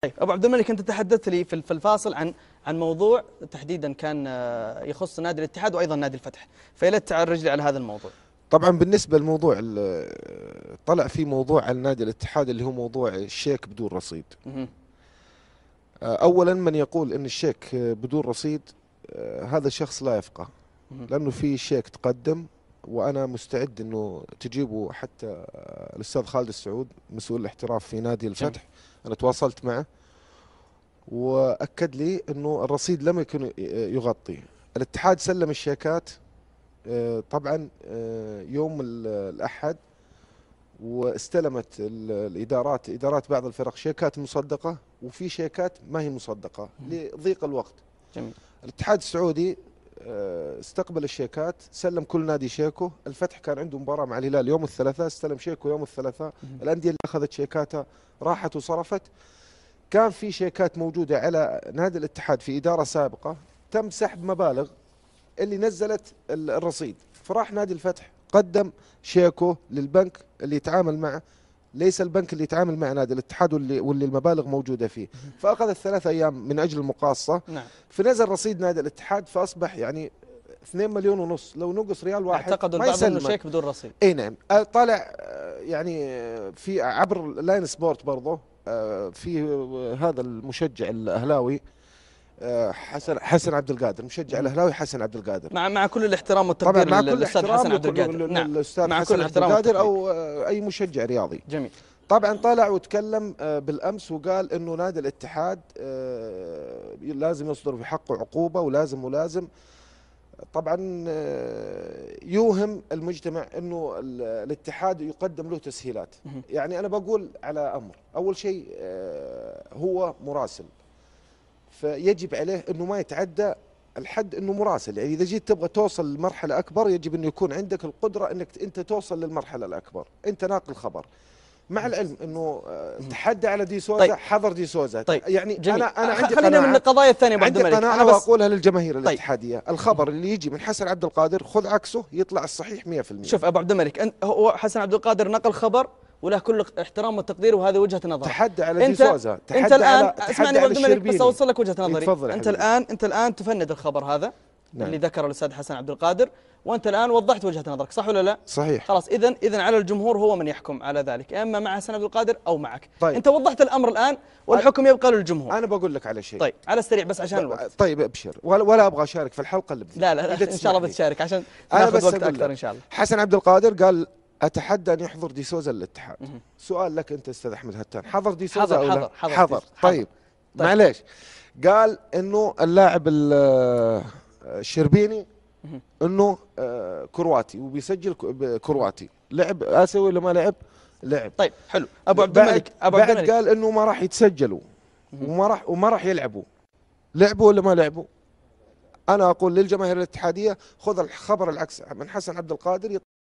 طيب ابو عبد الملك، انت تحدثت لي في الفاصل عن موضوع تحديدا كان يخص نادي الاتحاد وايضا نادي الفتح، فيا ليت تعرج لي على هذا الموضوع. طبعا بالنسبة للموضوع طلع في موضوع عن نادي الاتحاد اللي هو موضوع الشيك بدون رصيد. مهم. أولا من يقول أن الشيك بدون رصيد هذا الشخص لا يفقه، مهم. لأنه في شيك تقدم وأنا مستعد أنه تجيبه حتى الأستاذ خالد السعود مسؤول الاحتراف في نادي الفتح. أنا تواصلت معه وأكد لي أنه الرصيد لم يكن يغطي. الاتحاد سلم الشيكات طبعا يوم الأحد، واستلمت إدارات بعض الفرق شيكات مصدقة وفي شيكات ما هي مصدقة لضيق الوقت. جميل. الاتحاد السعودي استقبل الشيكات، سلم كل نادي شيكه. الفتح كان عنده مباراة مع الهلال يوم الثلاثاء، استلم شيكه يوم الثلاثاء. الأندية اللي أخذت شيكاتها راحت وصرفت. كان في شيكات موجودة على نادي الاتحاد في إدارة سابقة، تم سحب مبالغ اللي نزلت الرصيد، فراح نادي الفتح قدم شيكه للبنك اللي يتعامل معه، ليس البنك اللي يتعامل مع نادي الاتحاد واللي المبالغ موجودة فيه. فأخذت 3 أيام من أجل المقاصة. نعم. فنزل رصيد نادي الاتحاد فأصبح يعني 2 مليون ونص، لو نقص ريال واحد اعتقدوا ما البعض انه يسلمك. شيك بدون رصيد. اي نعم. طالع يعني في عبر لاين سبورت برضه في هذا المشجع الاهلاوي حسن عبد القادر، مشجع الاهلاوي حسن عبد القادر، مع كل الاحترام طبعا والتقدير مع كل للاستاذ حسن عبد القادر. نعم. للاستاذ مع حسن كل عبد الاحترام القادر والتقدير. او اي مشجع رياضي. جميل. طبعا طلع وتكلم بالامس وقال انه نادي الاتحاد لازم يصدر في حقه عقوبه ولازم. طبعا يوهم المجتمع انه الاتحاد يقدم له تسهيلات. يعني انا بقول على امر، اول شيء هو مراسل، فيجب عليه انه ما يتعدى الحد، انه مراسل. يعني اذا جيت تبغى توصل لمرحله اكبر يجب انه يكون عندك القدره انك انت توصل للمرحله الاكبر. انت ناقل خبر، مع العلم انه تحدى على دي سوزا. طيب. حضر دي سوزا. طيب. يعني جميل. انا عندي خلينا من القضايا الثانيه ابو عبد عندي الملك. قناعه واقولها للجماهير طيب. الاتحاديه. الخبر اللي يجي من حسن عبد القادر خذ عكسه يطلع الصحيح 100%. شوف ابو عبد الملك، هو حسن عبد القادر نقل خبر وله كل احترام والتقدير، وهذه وجهه نظر. تحدى على دي سوزا، انت الان اسمعني ابو عبد الملك، بس اوصل لك وجهه نظري. انت الان تفند الخبر هذا. نعم. اللي ذكره الاستاذ حسن عبد القادر، وانت الان وضحت وجهه نظرك، صح ولا لا؟ صحيح. خلاص، اذا على الجمهور هو من يحكم على ذلك، اما مع حسن عبد القادر او معك. طيب. انت وضحت الامر الان والحكم يبقى للجمهور. انا بقول لك على شيء. طيب على السريع بس عشان الوقت. طيب ابشر، ولا ابغى اشارك في الحلقه اللي لا ان شاء الله بتشارك عشان ناخذ وقت اكثر ان شاء الله. حسن عبد القادر قال اتحدى ان يحضر دي سوزا للاتحاد. سؤال لك انت استاذ احمد هتان، حضر دي سوزا او لا؟ حضر. طيب معليش، قال انه اللاعب الشربيني انه كرواتي وبيسجل كرواتي. لعب اسيوي ولا ما لعب؟ لعب. طيب حلو. ابو عبد الملك بعد قال انه ما راح يتسجلوا وما راح يلعبوا. لعبوا ولا ما لعبوا؟ انا اقول للجماهير الاتحاديه خذ الخبر العكس من حسن عبد القادر.